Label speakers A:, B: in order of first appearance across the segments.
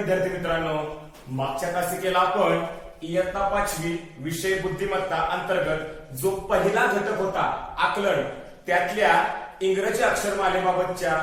A: विद्यार्थी मित्रांनो, मागच्या तासिकेला आपण इयत्ता 5वी विषय बुद्धिमत्ता अंतर्गत जो पहिला घटक होता आकलन, त्यातल्या इंग्रजी अक्षरमालेबाबतच्या,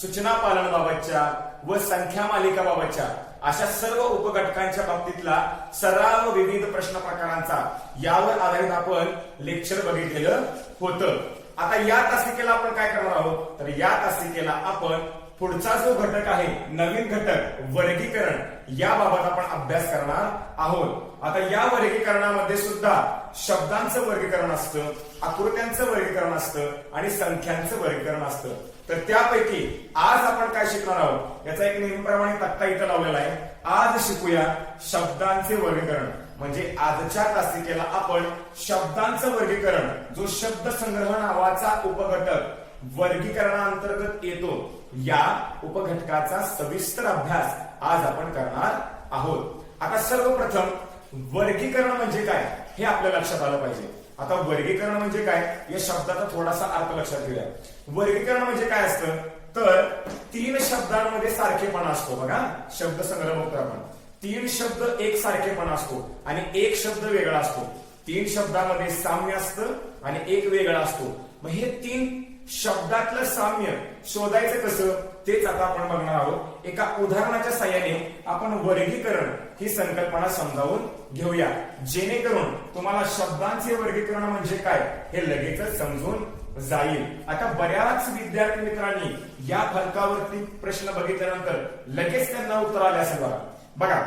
A: सूचना पालनाबाबतच्या व संख्या मालिकाबाबतच्या अशा सर्व उपघटकांच्या बाबतीतला सराव विविध प्रश्न प्रकारांचा यावर आधारित आपण लेक्चर बघितलेलं होतं. आता या तासिकेला आपण काय करणार आहोत, तर या तासिकेला आपण पुढचा जो घटक आहे नवीन घटक वर्गीकरण याबाबत आपण अभ्यास करणार आहोत. आता या वर्गीकरणामध्ये सुद्धा शब्दांचं वर्गीकरण असतं, आकृत्यांचं वर्गीकरण असतं आणि संख्यांचं वर्गीकरण असतं. तर त्यापैकी आज आपण काय शिकणार आहोत याचा एक नेहमीप्रमाणे तक्ता इथं लावलेला आहे. आज शिकूया शब्दांचे वर्गीकरण. म्हणजे आजच्या तासिकेला आपण शब्दांचं वर्गीकरण, जो शब्द संग्रह नावाचा उपघटक वर्गीकरणांतर्गत येतो, या उपघटकाचा सविस्तर अभ्यास आज आपण करणार आहोत. आता सर्वप्रथम वर्गीकरण म्हणजे काय हे आपल्या लक्षात आलं पाहिजे. आता वर्गीकरण म्हणजे काय या शब्दाचा थोडासा अर्थ लक्षात घेऊया. वर्गीकरण म्हणजे काय असतं, तर 3 शब्दांमध्ये सारखेपणा असतो. बघा, शब्द संग्रह बघतो आपण, 3 शब्द एक सारखेपणा असतो आणि एक शब्द वेगळा असतो. 3 शब्दामध्ये साम्य असतं आणि एक वेगळा असतो. मग हे 3 शब्दातलं साम्य शोधायचं कसं तेच आता आपण बघणार आहोत. एका उदाहरणाच्या साहाय्याने आपण वर्गीकरण ही संकल्पना समजावून घेऊया, जेणेकरून तुम्हाला शब्दांचे वर्गीकरण म्हणजे काय हे लगेचच समजून जाईल. आता बऱ्याच विद्यार्थी मित्रांनी या फलकावरती प्रश्न बघितल्यानंतर लगेच त्यांना उत्तर आले असेल. बघा,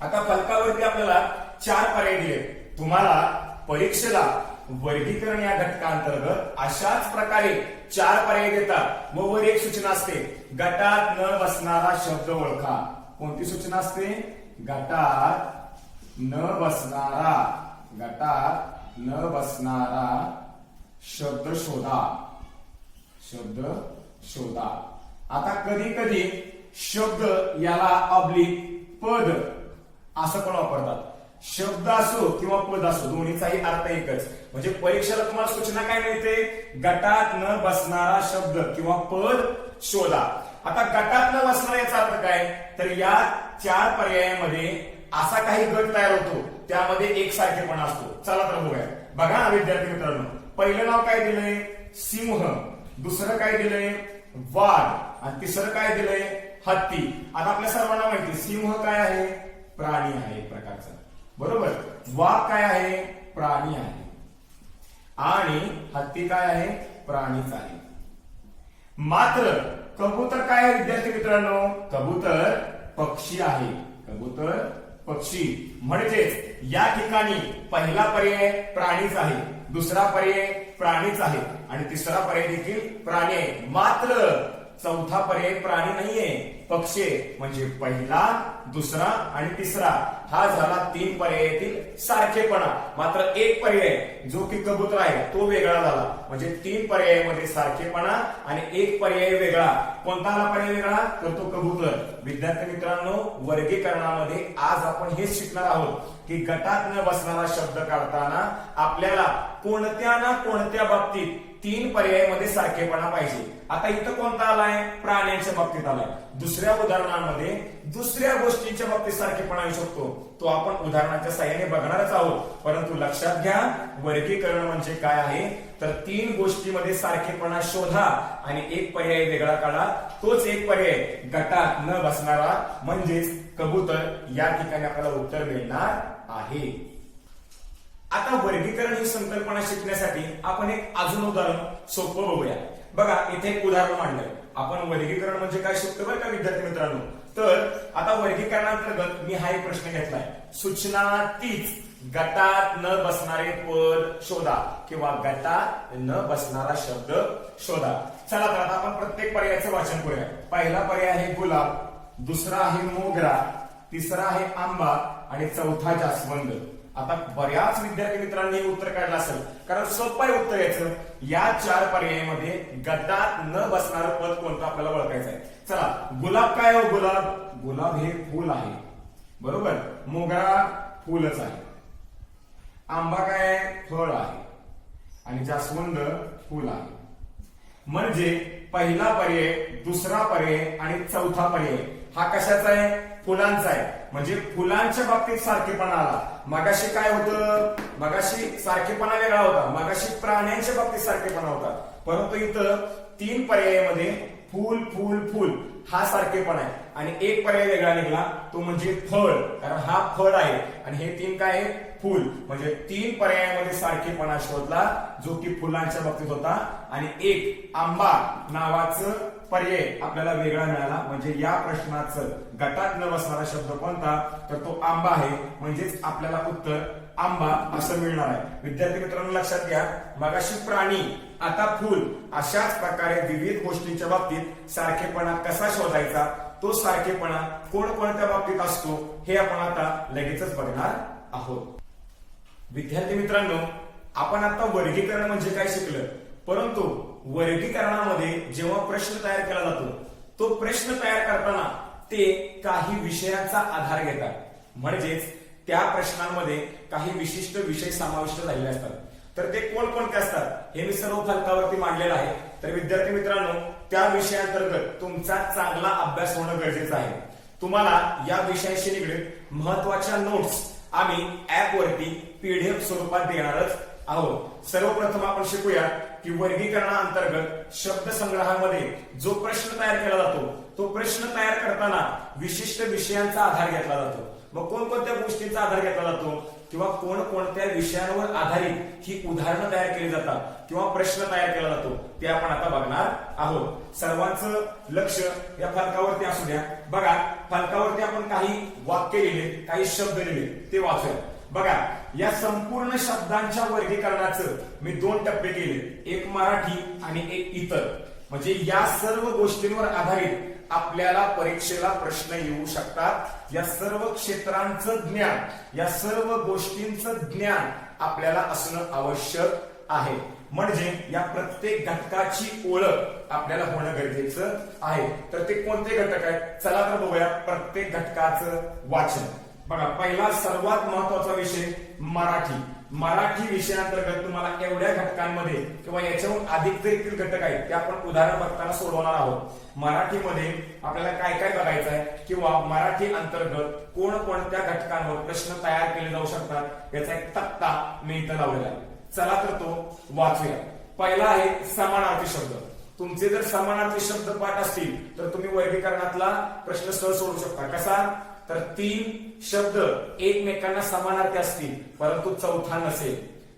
A: आता फलकावरती आपल्याला 4 पर्याय दिले. तुम्हाला परीक्षेला वर्गीकरण या घटकांतर्गत अशाच प्रकारे 4 पर्याय देतात व वर एक सूचना असते, गटात न बसणारा शब्द ओळखा. कोणती सूचना असते? गटात न बसणारा शब्द शोधा. आता कधी कधी शब्द याला ऑब्लिक पद असं पण वापरतात. शब्द असो किंवा पद असो दोन्हीचाही अर्थ एकच. म्हणजे परीक्षेला तुम्हाला सूचना काय मिळते, गटात न बसणारा शब्द किंवा पद शोधा. आता गटात न बसणारा याचा अर्थ काय, तर या 4 पर्यायामध्ये असा काही गट तयार होतो त्यामध्ये एकसारखेपणा असतो. चला तर बघूया. बघा ना विद्यार्थी मित्रांनो, पहिलं नाव काय दिलंय, सिंह. दुसरं काय दिलंय, वाघ. आणि तिसरं काय दिलंय, हत्ती. आता आपल्या सर्वांना माहिती, सिंह काय आहे, प्राणी आहे एक प्रकारचा, बरोबर. वाघ काय आहे, प्राणी आहे. आणि हत्ती काय आहे, प्राणीच आहे. मात्र कबूतर काय आहे विद्यार्थी मित्रांनो, कबूतर पक्षी आहे. कबूतर पक्षी. म्हणजेच या ठिकाणी पहिला पर्याय प्राणीच आहे, दुसरा पर्याय प्राणीच आहे आणि तिसरा पर्याय देखील प्राणी आहे. मात्र चौथा पर्याय प्राणी नाहीये, पक्षी. म्हणजे पहिला, दुसरा आणि तिसरा हा झाला 3 पर्यायातील सारखेपणा. मात्र एक पर्याय जो की कबूतर आहे तो वेगळा झाला. म्हणजे 3 पर्यायामध्ये सारखेपणा आणि एक पर्याय वेगळा. कोणता आला पर्याय वेगळा, तर तो कबूतर. विद्यार्थी मित्रांनो, वर्गीकरणामध्ये आज आपण हेच शिकणार आहोत की गटात न बसणारा शब्द काढताना आपल्याला कोणत्या ना कोणत्या बाबतीत 3 पर्यायामध्ये सारखेपणा पाहिजे. आता इथं कोणता आलाय, प्राण्यांच्या बाबतीत आलाय. दुसऱ्या उदाहरणामध्ये दुसऱ्या गोष्टींच्या बाबतीत सारखेपणा येऊ शकतो, तो आपण उदाहरणाच्या साहाय्याने बघणारच आहोत. परंतु लक्षात घ्या, वर्गीकरण म्हणजे काय आहे, तर 3 गोष्टींमध्ये सारखेपणा शोधा आणि एक पर्याय वेगळा काढा. तोच एक पर्याय गटात न बसणारा म्हणजेच कबूतर. या ठिकाणी आपल्याला उत्तर मिळणार आहे. आता वर्गीकरण ही संकल्पना शिकण्यासाठी आपण एक अजून उदाहरण सोपं बघूया. बघा, इथे एक उदाहरण मांडलंय. आपण वर्गीकरण म्हणजे काय शिकतो बरं का विद्यार्थी मित्रांनो. तर आता वर्गीकरणांतर्गत मी हा एक प्रश्न घेतलाय, सूचना तीच, गटात न बसणारे पद शोधा किंवा गटात न बसणारा शब्द शोधा. चला तर आता आपण प्रत्येक पर्यायाचं वाचन करूया. पहिला पर्याय आहे गुलाब, दुसरा आहे मोगरा, तिसरा आहे आंबा आणि चौथा जास्वंद. आता बऱ्याच विद्यार्थी मित्रांनी उत्तर काढलं असेल, कारण सोपं आहे उत्तर याचं. या 4 पर्यायामध्ये गटात न बसणारं पद कोणतं आपल्याला ओळखायचं आहे. चला, गुलाब काय हो, गुलाब हे फूल आहे, बरोबर. मोगरा फूलच आहे. आंबा काय, फळ आहे. आणि जास्वंद फूल आहे. म्हणजे पहिला पर्याय, दुसरा पर्याय आणि चौथा पर्याय हा कशाचा आहे, फुलांचा आहे, म्हणजे फुलांच्या बाबतीत सारखेपणा आला. मगाशी काय होतं, मगाशी सारखेपणा वेगळा होता, मगाशी प्राण्यांच्या बाबतीत सारखेपणा होता. परंतु इथं 3 पर्यायामध्ये फूल फूल फूल हा सारखेपणा आहे आणि एक पर्याय वेगळा निघाला, तो म्हणजे फळ, कारण हा फळ आहे आणि हे 3 काय आहे, फूल. म्हणजे 3 पर्यायामध्ये सारखेपणा शोधला जो की फुलांच्या बाबतीत होता आणि एक आंबा नावाचं पर्याय आपल्याला वेगळा मिळाला. म्हणजे या प्रश्नाचं गटात न बसणारा शब्द कोणता, तर तो आंबा आहे. म्हणजेच आपल्याला उत्तर आंबा असं मिळणार आहे. विद्यार्थी मित्रांनो लक्षात घ्या, मगाशी प्राणी आता फूल, अशाच प्रकारे विविध गोष्टींच्या बाबतीत सारखेपणा कसा शोधायचा, तो सारखेपणा कोणकोणत्या बाबतीत असतो हे आपण आता लगेचच बघणार आहोत. विद्यार्थी मित्रांनो, आपण आता वर्गीकरण म्हणजे काय शिकलं, परंतु वर्गीकरणामध्ये जेव्हा प्रश्न तयार केला जातो, तो प्रश्न तयार करताना ते काही विषयांचा आधार घेतात. म्हणजेच त्या प्रश्नांमध्ये काही विशिष्ट विषय समाविष्ट झालेले असतात. तर ते कोणकोणते असतात हे मी सर्व फलकावरती मांडलेलं आहे. तर विद्यार्थी मित्रांनो, त्या विषयांतर्गत तुमचा चांगला अभ्यास होणं गरजेचं आहे. तुम्हाला या विषयाशी निगडीत महत्वाच्या नोट्स आम्ही ऍप वरती पीडीएफ स्वरूपात देणारच आहोत. सर्वप्रथम आपण शिकूया की वर्गीकरणाअंतर्गत शब्द संग्रहामध्ये जो प्रश्न तयार केला जातो, तो प्रश्न तयार करताना विशिष्ट विषयांचा आधार घेतला जातो. मग कोणकोणत्या गोष्टींचा आधार घेतला जातो किंवा कोणकोणत्या विषयांवर आधारित ही उदाहरणं तयार केली जातात किंवा प्रश्न तयार केला जातो ते आपण आता बघणार आहोत. सर्वांचं लक्ष या फलकावरती असू द्या. बघा, फलकावरती आपण काही वाक्य लिहिले, काही शब्द लिहिले, ते वाचूया. बघा, या संपूर्ण शब्दांच्या वर्गीकरणाचं मी 2 टप्पे केले, एक मराठी आणि एक इतर. म्हणजे या सर्व गोष्टींवर आधारित आपल्याला परीक्षेला प्रश्न येऊ शकतात. या सर्व क्षेत्रांचं ज्ञान, या सर्व गोष्टींचं ज्ञान आपल्याला असणं आवश्यक आहे. म्हणजे या प्रत्येक घटकाची ओळख आपल्याला होणं गरजेचं आहे. तर ते कोणते घटक आहेत, चला तर बघूया प्रत्येक घटकाचं वाचन. बघा, पहिला सर्वात महत्वाचा विषय मराठी. मराठी विषयाअंतर्गत तुम्हाला एवढ्या घटकांमध्ये किंवा याच्याहून अधिक देखील घटक आहेत ते आपण उदाहरण बघताना सोडवणार आहोत. मराठीमध्ये आपल्याला काय काय बघायचं आहे किंवा मराठी अंतर्गत कोणकोणत्या घटकांवर प्रश्न तयार केले जाऊ शकतात याचा एक तक्ता मी इथं लावलेला आहे. चला तर तो वाचूया. पहिला आहे समानार्थी शब्द. तुमचे जर समानार्थी शब्द पाठ असतील तर तुम्ही वर्गीकरणातला प्रश्न सहज सोडवू शकता. कसा, तर 3 शब्द एकमेकांना समानार्थी असतील परंतु चौथा नसेल,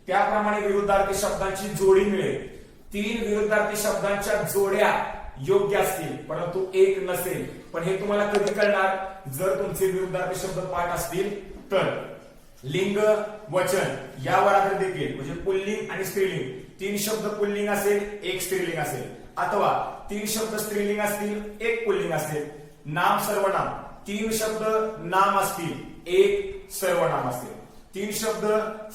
A: त्याप्रमाणे विरुद्धार्थी शब्दांची जोडी मिळेल. 3 विरुद्धार्थी शब्दांच्या जोड्या योग्य असतील परंतु एक नसेल. पण हे तुम्हाला कधी कळणार, जर तुमचे विरुद्धार्थी शब्द पाठ असतील तर. लिंग वचन यावर आधारित देखील, म्हणजे पुल्लिंग आणि स्त्रीलिंग, 3 शब्द पुल्लिंग असेल, 1 स्त्रीलिंग असेल, अथवा 3 शब्द स्त्रीलिंग असतील, 1 पुल्लिंग असेल. नाम सर्वनाम, 3 शब्द नाम असतील, 1 सर्वनाम असेल. 3 शब्द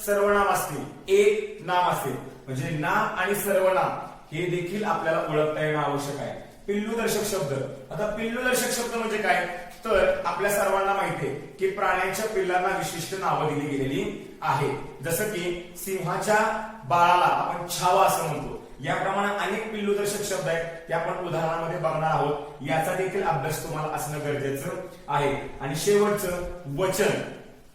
A: सर्वनाम असतील, 1 नाम असेल. म्हणजे नाम आणि सर्वनाम हे देखील आपल्याला ओळखता येणं आवश्यक आहे. पिल्लूदर्शक शब्द. आता पिल्लूदर्शक शब्द म्हणजे काय, तर आपल्या सर्वांना माहिती आहे की प्राण्यांच्या पिल्लांना विशिष्ट नावं दिली गेलेली आहे. जसं की सिंहाच्या बाळाला आपण छावा असं म्हणतो. याप्रमाणे अनेक पिल्लूदर्शक शब्द आहेत ते आपण उदाहरणामध्ये बघणार आहोत. याचा देखील अभ्यास तुम्हाला असणं गरजेचं आहे. आणि शेवटचं वचन.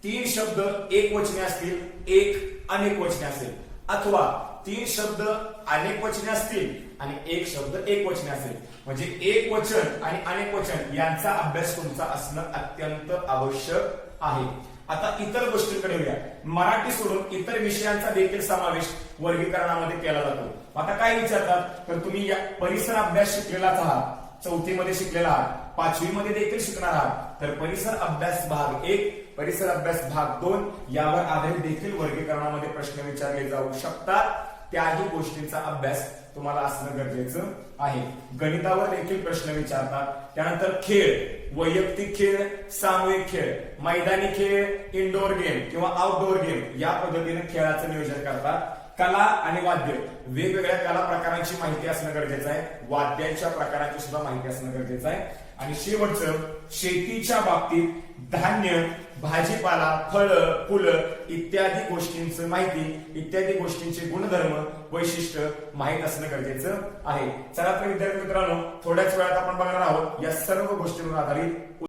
A: 3 शब्द एक वचने असतील, 1 अनेक वचने असेल, अथवा 3 शब्द अनेक वचने असतील आणि 1 शब्द एक वचने असेल. म्हणजे एक वचन आणि अनेक वचन यांचा अभ्यास तुमचा असणं अत्यंत आवश्यक आहे. आता इतर गोष्टींकडे येऊया. मराठी सोडून इतर विषयांचा देखील समावेश वर्गीकरणामध्ये केला जातो. आता काय विचारतात, तर तुम्ही या परिसर अभ्यास शिकलेलाच आहात, 4थी मध्ये शिकलेला आहात, 5वी मध्ये देखील शिकणार आहात. तर परिसर अभ्यास भाग 1, परिसर अभ्यास भाग 2 यावर आधारित देखील वर्गीकरणामध्ये प्रश्न विचारले जाऊ शकतात. त्याही गोष्टींचा अभ्यास तुम्हाला असणं गरजेचं आहे. गणितावर देखील प्रश्न विचारतात. त्यानंतर खेळ, वैयक्तिक खेळ, सामूहिक खेळ, मैदानी खेळ, इंडोर गेम किंवा आउटडोर गेम या पद्धतीने खेळाचं नियोजन करतात. कला आणि वाद्य, वेगवेगळ्या कला प्रकारांची माहिती असणं गरजेचं आहे. वाद्यांच्या प्रकारांची सुद्धा माहिती असणं गरजेचं आहे. आणि शेवटचं शेतीच्या बाबतीत धान्य, भाजीपाला, फळं, फुलं इत्यादी गोष्टींची माहिती, इत्यादी गोष्टींचे गुणधर्म, वैशिष्ट्य माहित असणं गरजेचं आहे. चला तर विद्यार्थी मित्रांनो, थोड्याच वेळात आपण बघणार आहोत या सर्व गोष्टींवर आधारित.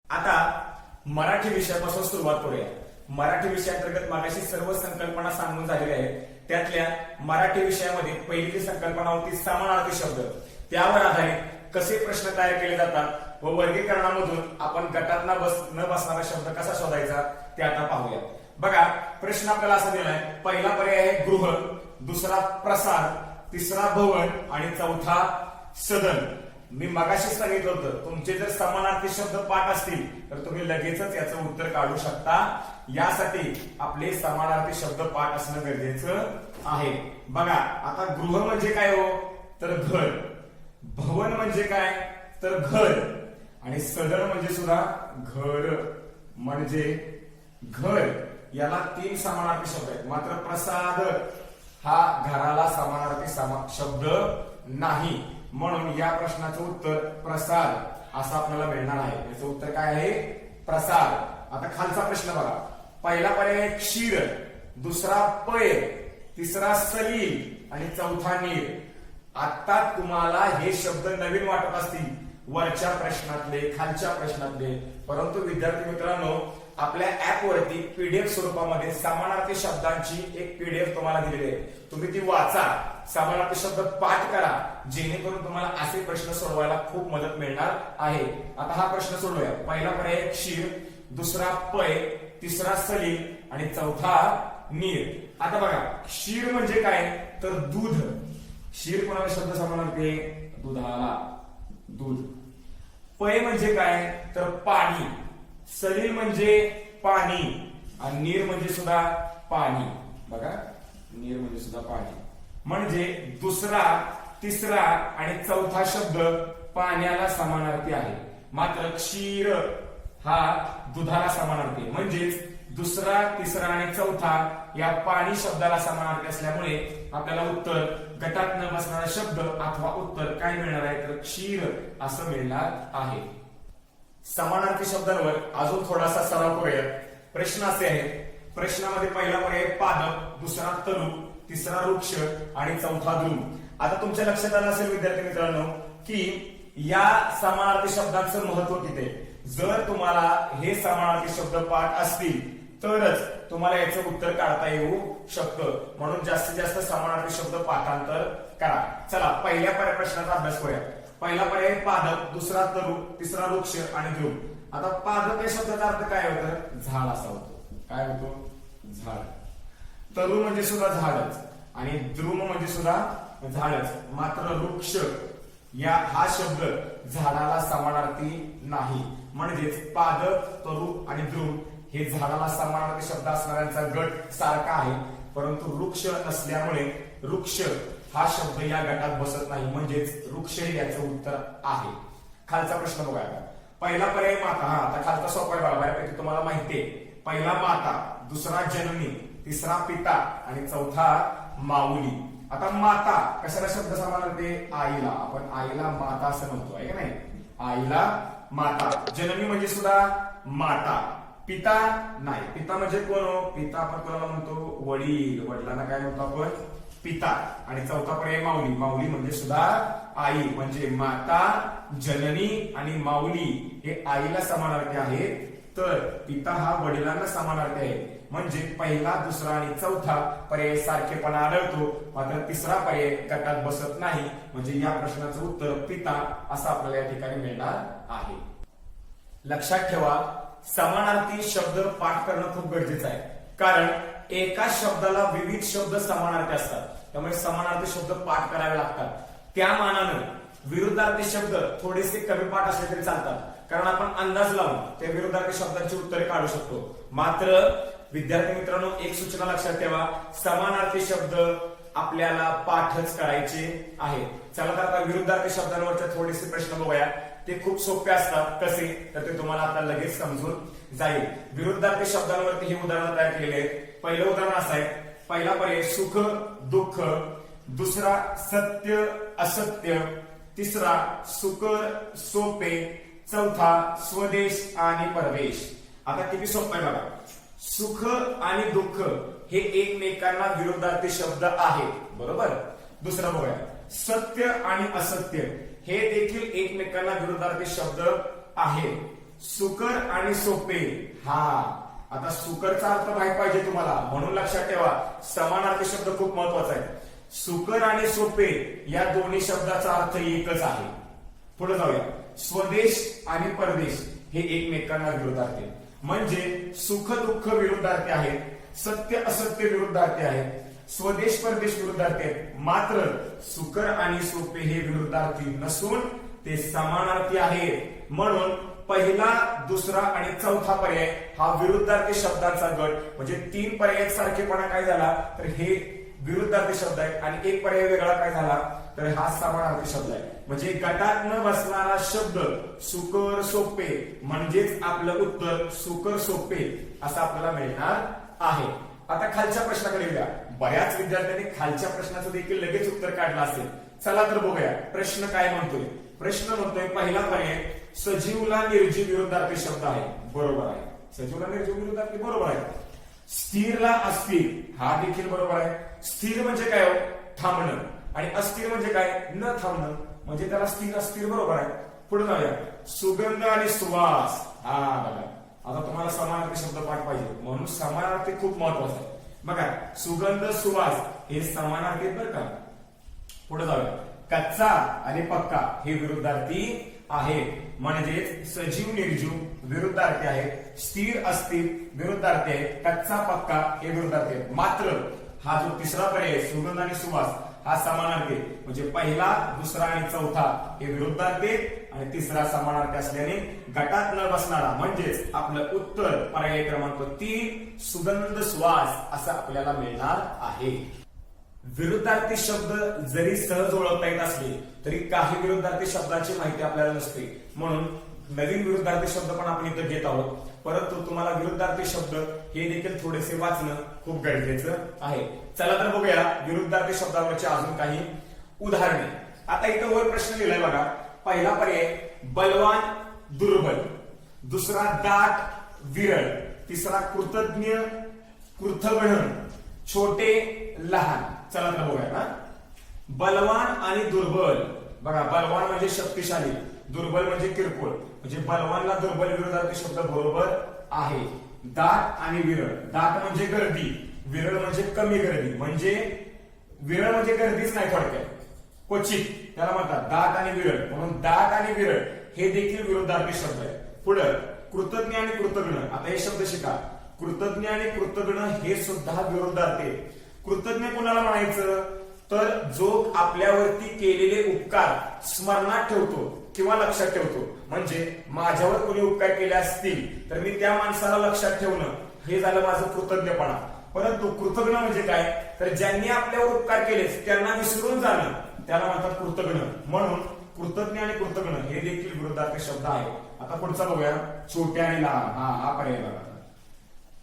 A: आता मराठी विषयापासून सुरुवात करूया. मराठी विषयाअंतर्गत मागाशी सर्व संकल्पना सांगून झालेल्या आहेत. त्यातल्या मराठी विषयामध्ये पहिली जी संकल्पना होती समानार्थी शब्द, त्यावर आधारित कसे प्रश्न तयार केले जातात व वर्गीकरणामधून आपण गटात न बसणारा शब्द कसा शोधायचा ते आता पाहूया. बघा, प्रश्न आपल्याला असा दिलाय. पहिला पर्याय आहे गृह, दुसरा प्रसार, तिसरा भवन आणि चौथा सदन. मी मगाशी सांगितलं होतं, तुमचे जर समानार्थी शब्द पाठ असतील तर तुम्ही लगेचच याचं उत्तर काढू शकता. यासाठी आपले समानार्थी शब्द पाठ असणं गरजेचं आहे. बघा, आता गृह म्हणजे काय हो, तर घर. भवन म्हणजे काय, तर घर. आणि सदन म्हणजे सुद्धा घर म्हणजे घर. याला 3 समानार्थी शब्द आहेत. मात्र प्रसाद हा घराला समानार्थी शब्द नाही. म्हणून या प्रश्नाचं उत्तर प्रसाद असं आपल्याला मिळणार आहे. याचं उत्तर काय आहे, प्रसाद. आता खालचा प्रश्न बघा. पहिला पर्याय क्षीर, दुसरा पय, तिसरा सलील आणि चौथा नीर. आता तुम्हाला हे शब्द नवीन वाटत असतील वरच्या प्रश्नातले, खालच्या प्रश्नातले, परंतु विद्यार्थी मित्रांनो, आपल्या ऍप वरती पीडीएफ स्वरूपामध्ये समानार्थी शब्दांची एक पीडीएफ तुम्हाला दिलेली आहे. तुम्ही ती वाचा, समानार्थी शब्द पाठ करा, जेणेकरून तुम्हाला असे प्रश्न सोडवायला खूप मदत मिळणार आहे. आता हा प्रश्न सोडवूया. पहिला पर्याय क्षीर, दुसरा पय, तिसरा सलील आणि चौथा नीर. आता बघा, क्षीर म्हणजे काय, तर दूध. क्षीर कोणाला शब्द समानार्थी आहे, दुधाला, दूध. पय म्हणजे काय, तर पाणी. सलील म्हणजे पाणी आणि नीर म्हणजे सुद्धा पाणी. बघा, नीर म्हणजे सुद्धा पाणी. म्हणजे दुसरा, तिसरा आणि चौथा शब्द पाण्याला समानार्थी आहे. मात्र क्षीर हा दुधाला समानार्थी, म्हणजेच दुसरा, तिसरा आणि चौथा या पाणी शब्दाला समानार्थी असल्यामुळे आपल्याला उत्तर गटात न बसणारा शब्द अथवा उत्तर काय मिळणार आहे, तर क्षीर असं मिळणार आहे. समानार्थी शब्दांवर अजून थोडासा सराव करूया. प्रश्न असे आहेत. प्रश्नामध्ये पहिला पर्याय पादप, दुसरा तरु, तिसरा वृक्ष आणि चौथा ध्रुव. आता तुमच्या लक्षात आलं असेल विद्यार्थी मित्रांनो की या समानार्थी शब्दांचं महत्व किती आहे. जर तुम्हाला हे समानार्थी शब्द पाठ असतील तरच तुम्हाला याचं उत्तर काढता येऊ शकतं. म्हणून जास्तीत जास्त समानार्थी शब्द पाठांतर करा. चला, पहिल्या प्रश्नाचा अभ्यास करूया. पहिला पर्याय पादप, दुसरा तरु, तिसरा वृक्ष आणि ध्रुव. आता पादप या शब्दाचा अर्थ काय होतं, झाड असा होतो. काय होतो, झाड. तरु म्हणजे सुद्धा झाडच आणि ध्रुव म्हणजे सुद्धा झाडच. मात्र वृक्ष हा शब्द झाडाला समानार्थी नाही. म्हणजेच पादप, तरु आणि ध्रुव हे झाडाला समानार्थी शब्द असणाऱ्यांचा गट सारखा आहे, परंतु वृक्ष नसल्यामुळे वृक्ष हा शब्द या गटात बसत नाही. म्हणजेच वृक्ष हे याचं उत्तर आहे. खालचा प्रश्न बघा. पहिला पर्याय माता. हा, आता खालचा सोपा आहे, बऱ्यापैकी तुम्हाला माहितीये. पहिला माता, दुसरा जननी, तिसरा पिता आणि चौथा माऊली. आता माता कशाला शब्द समानार्थी, आईला. आपण आईला माता असं म्हणतो, आहे का नाही, आईला माता. जननी म्हणजे सुद्धा माता. पिता नाही. पिता म्हणजे कोण हो, पिता आपण कोणाला म्हणतो, वडील. वडिलांना काय म्हणतो आपण, पिता. आणि चौथा पर्याय माऊली. माऊली म्हणजे सुद्धा आई. म्हणजे माता, जननी आणि माऊली हे आईला समानार्थी आहेत, तर पिता हा वडिलांना समानार्थी आहे. म्हणजे पहिला, दुसरा आणि चौथा पर्याय सारखेपणा आढळतो, मात्र तिसरा पर्याय गटात बसत नाही. म्हणजे या प्रश्नाचं उत्तर पिता असं आपल्याला या ठिकाणी मिळणार आहे. लक्षात ठेवा, समानार्थी शब्द पाठ करणं खूप गरजेचं आहे, कारण एका शब्दाला विविध शब्द समानार्थी असतात. त्यामुळे समानार्थी शब्द पाठ करावे लागतात. त्या मानानं विरुद्धार्थी शब्द थोडेसे कमी पाठ असले तरी चालतात, कारण आपण अंदाज लावून त्या विरुद्धार्थी शब्दांची उत्तरे काढू शकतो. मात्र विद्यार्थी मित्रांनो, एक सूचना लक्षात ठेवा, समानार्थी शब्द आपल्याला पाठच करायचे आहे. चला तर आता विरुद्धार्थी शब्दांवरचे थोडेसे प्रश्न बघूया. ते खूप सोपे असतात. कसे, तर ते तुम्हाला आता लगेच समजून जाईल. विरुद्धार्थी शब्दांवरती ही उदाहरणं तयार केलेली आहेत. पहिलं उदाहरण असं आहे. पहिला पर्याय सुख, दुःख, दुसरा सत्य, असत्य, तिसरा सुकर, सोपे, चौथा स्वदेश आणि परदेश. आता किती सोपं आहे बघा. सुख आणि दुःख हे एकमेकांना विरुद्धार्थी शब्द आहेत, बरोबर. दुसरं बघूया, सत्य आणि असत्य हे देखील एकमेकांना विरुद्धार्थी शब्द आहेत. सुकर आणि सोपे. हा, आता सुकरचा अर्थ माहित पाहिजे तुम्हाला, म्हणून लक्षात ठेवा समानार्थी शब्द खूप महत्वाचा आहे. सुकर आणि सोपे या दोन्ही शब्दाचा अर्थ एकच आहे. पुढे जाऊया. स्वदेश आणि परदेश हे एकमेकांना विरोधार्थी, म्हणजे सुख दुःख विरुद्धार्थी आहेत, सत्य असत्य विरुद्धार्थी आहेत, स्वदेश परदेश विरुद्धार्थी आहेत. मात्र सुकर आणि सोपे हे विरुद्धार्थी नसून ते समानार्थी आहेत. म्हणून पहिला, दुसरा आणि चौथा पर्याय हा विरुद्धार्थी शब्दांचा गट, म्हणजे 3 पर्याय सारखेपणा काय झाला तर हे विरुद्धार्थी शब्द आहे, आणि एक पर्याय वेगळा काय झाला तर हा समानार्थी शब्द आहे. म्हणजे गटात न बसणारा शब्द सुकर सोपे, म्हणजेच आपलं उत्तर सुकर सोपे असं आपल्याला मिळणार आहे. आता खालच्या प्रश्नाकडे येऊया. बऱ्याच विद्यार्थ्यांनी खालच्या प्रश्नाचं देखील लगेच उत्तर काढलं असेल. चला तर बघूया प्रश्न काय म्हणतोय. प्रश्न म्हणतोय पहिला पर्याय सजीवला निर्जीव विरुद्धार्थी शब्द आहे. बरोबर आहे. सजीवला निर्जीव विरुद्धार्थी बरोबर आहे. स्थिरला अस्थिर हा देखील बरोबर आहे. स्थिर म्हणजे काय हो? थांबणं, आणि अस्थिर म्हणजे काय? न थांबणं, म्हणजे त्याला स्थिर अस्थिर बरोबर आहे. पुढे जाऊया. सुगंध आणि सुवास हा बघा, आता तुम्हाला समानार्थी शब्द पाठ पाहिजे, म्हणून समानार्थी खूप महत्वाचा आहे. बघा, सुगंध सुवास हे समानार्थी बरं का. पुढे जाऊया. कच्चा आणि पक्का हे विरुद्धार्थी आहेत, म्हणजेच सजीव निर्जीव विरुद्धार्थी आहेत, स्थिर अस्थिर विरुद्धार्थी आहेत, कच्चा पक्का हे विरुद्धार्थी आहेत. मात्र हा जो तिसरा पर्याय सुगंध आणि सुवास हा समानार्थी, म्हणजे पहिला, दुसरा आणि चौथा हे विरुद्धार्थी आणि तिसरा समानार्थी असल्याने गटात न बसणारा, म्हणजेच आपलं उत्तर पर्याय क्रमांक 3 सुगंध सुवास असं आपल्याला मिळणार आहे. विरुद्धार्थी शब्द जरी सहज ओळखता येत असले तरी काही विरुद्धार्थी शब्दांची माहिती आपल्याला नसते, म्हणून नवीन विरुद्धार्थी शब्द पण आपण इथं घेत आहोत. परंतु तुम्हाला विरुद्धार्थी शब्द हे देखील थोडेसे वाचणं खूप गरजेचं आहे. चला तर बघूया विरुद्धार्थी शब्दावरची अजून काही उदाहरणे. आता इथं वर प्रश्न लिहिलाय बघा. पहिला पर्याय बलवान दुर्बल, दुसरा दाट विरळ, तिसरा कृतज्ञ कृतघ्न, छोटे लहान. चला तर बघूया ना. बलवान आणि दुर्बल बघा, बलवान म्हणजे शक्तिशाली, दुर्बल म्हणजे किरकोळ, म्हणजे बलवानला दुर्बल विरुद्धार्थी शब्द बरोबर आहे. दाट आणि विरळ, दाट म्हणजे गर्दी, विरळ म्हणजे कमी गर्दी, म्हणजे विरळ म्हणजे गर्दीच नाही थोडक्यात, क्वचित त्याला म्हणतात दाट आणि विरळ, म्हणून दाट आणि विरळ हे देखील विरुद्धार्थी शब्द आहे. पुढे कृतज्ञ आणि कृतघ्न, आता हे शब्द शिका. कृतज्ञ आणि कृतघ्न हे सुद्धा विरुद्धार्थी. कृतज्ञ कोणाला म्हणायचं तर जो आपल्यावरती केलेले उपकार स्मरणात ठेवतो किंवा लक्षात ठेवतो, म्हणजे माझ्यावर कोणी उपकार केले असतील तर मी त्या माणसाला लक्षात ठेवणं, हे झालं माझं कृतज्ञपणा. परंतु कृतज्ञ म्हणजे काय तर ज्यांनी आपल्यावर उपकार केले त्यांना विसरून जाणं, त्याला म्हणतात कृतज्ञ. म्हणून कृतज्ञ आणि कृतज्ञ हे देखील विरुद्धार्थी शब्द आहे. आता पुढचा बघूया. छोटे आणि लहान हा पर्याय बघा.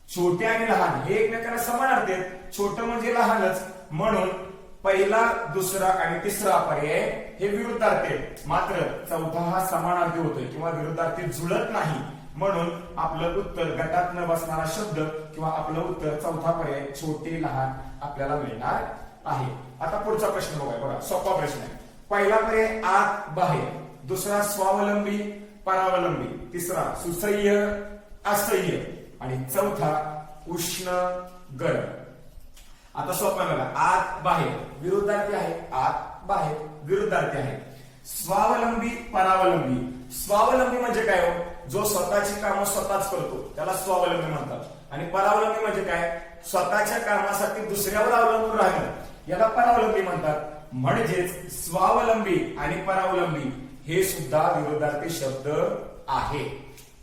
A: छोटे आणि लहान हे एकमेकांना समानार्थी आहेत. छोटं म्हणजे लहानच, म्हणून पहिला, दुसरा आणि तिसरा पर्याय हे विरुद्धार्थी आहेत. मात्र चौथा हा समानार्थी होतोय किंवा विरुद्धार्थी जुळत नाही, म्हणून आपलं उत्तर गटात न बसणारा शब्द किंवा आपलं उत्तर चौथा पर्याय छोटे लहान आपल्याला मिळणार आहे. आता पुढचा प्रश्न बघा. सोपा प्रश्न आहे. पहिला पर्याय आत बाहेर, दुसरा स्वावलंबी परावलंबी, तिसरा सुसह्य असह्य आणि चौथा उष्ण गरम. आता सोपा बघा. आत बाहेर विरुद्धार्थी आहे, आत बाहेर विरुद्धार्थी आहे. स्वावलंबी परावलंबी, स्वावलंबी म्हणजे काय हो? जो स्वतःची कामं स्वतःच करतो त्याला स्वावलंबी म्हणतात. आणि परावलंबी म्हणजे काय? स्वतःच्या कामासाठी दुसऱ्यावर अवलंबून राहणं, याला परावलंबी म्हणतात. म्हणजेच स्वावलंबी आणि परावलंबी हे सुद्धा विरुद्धार्थी शब्द आहे.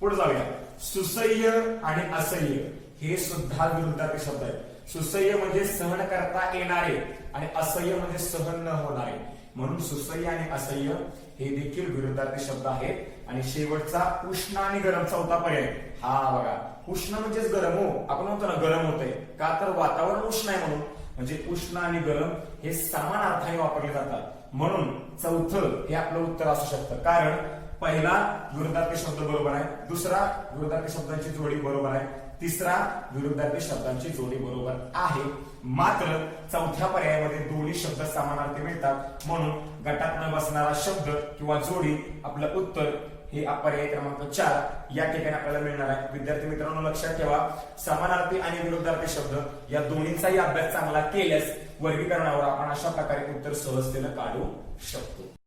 A: पुढे जाऊया. सुसह्य आणि असह्य हे सुद्धा विरुद्धार्थी शब्द आहेत. सुसह्य म्हणजे सहन करता येणारे आणि असह्य म्हणजे सहन न होणारे, म्हणून सुसह्य आणि असह्य हे देखील विरुद्धार्थी शब्द आहेत. आणि शेवटचा उष्ण आणि गरम चौथा पर्याय हा बघा. उष्ण म्हणजेच गरम हो, आपण म्हणतो ना गरम होतंय का तर वातावरण उष्ण आहे म्हणून, म्हणजे उष्ण आणि गरम हे समान अर्थाने वापरले जातात, म्हणून चौथं हे आपलं उत्तर असू शकतं. कारण पहिला विरुद्धार्थी शब्द बरोबर आहे, दुसरा विरुद्धार्थी शब्दांची जोडी बरोबर आहे, तिसरा विरुद्धार्थी शब्दांची जोडी बरोबर आहे. मात्र चौथ्या पर्यायामध्ये दोन्ही शब्द समानार्थी मिळतात, म्हणून गटात न बसणारा शब्द किंवा जोडी आपलं उत्तर हे पर्याय क्रमांक 4 या ठिकाणी आपल्याला मिळणार आहे. विद्यार्थी मित्रांनो लक्षात ठेवा, समानार्थी आणि विरुद्धार्थी शब्द या दोन्हीचाही अभ्यास चांगला केल्यास वर्गीकरणावर आपण अशा प्रकारे उत्तर सहजतेनं काढू शकतो.